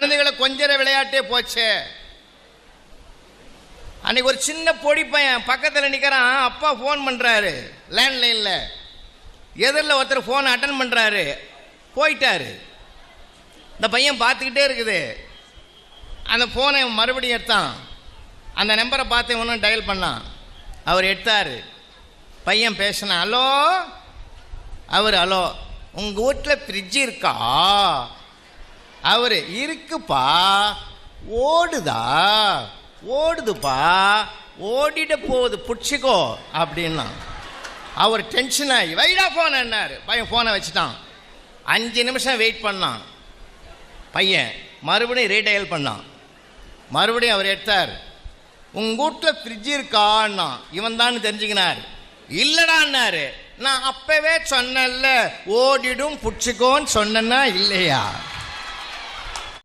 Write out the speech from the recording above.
குழந்தைகளை கொஞ்சர விளையாட்டே போச்சே. அன்னைக்கு ஒரு சின்ன பொடி பையன் பக்கத்தில் நிற்கிறான். அப்பா ஃபோன் பண்ணுறாரு லேண்ட்லைனில். எதிரில் ஒருத்தர் ஃபோனை அட்டன் பண்ணுறாரு. போயிட்டாரு. இந்த பையன் பார்த்துக்கிட்டே இருக்குது. அந்த ஃபோனை மறுபடியும் எடுத்தான். அந்த நம்பரை பார்த்து ஒன்றும் டயல் பண்ணான். அவர் எடுத்தார். பையன் பேசினான். ஹலோ. அவர் ஹலோ, உங்கள் வீட்டில் ஃப்ரிட்ஜ் இருக்கா? அவர் இருக்குப்பா. ஓடுதா? ஓடுதுப்பா, ஓடிட போகுது, பிடிச்சிக்கோ அப்படின்னா. அவர் டென்ஷன் ஆகி வைடா ஃபோன் என்னார். பையன் ஃபோனை வச்சுட்டான். 5 நிமிஷம் வெயிட் பண்ணான். பையன் மறுபடியும் ரீடயல் பண்ணான். மறுபடியும் அவர் எடுத்தார். உங்கள் வீட்டில் ஃப்ரிட்ஜ் இருக்கான்னா. இவன் தான் தெரிஞ்சுக்கினார். இல்லடான்னாரு. நான் அப்பவே சொன்னேன்ல, ஓடிடும் பிடிச்சிக்கோன்னு சொன்னேன்னா இல்லையா?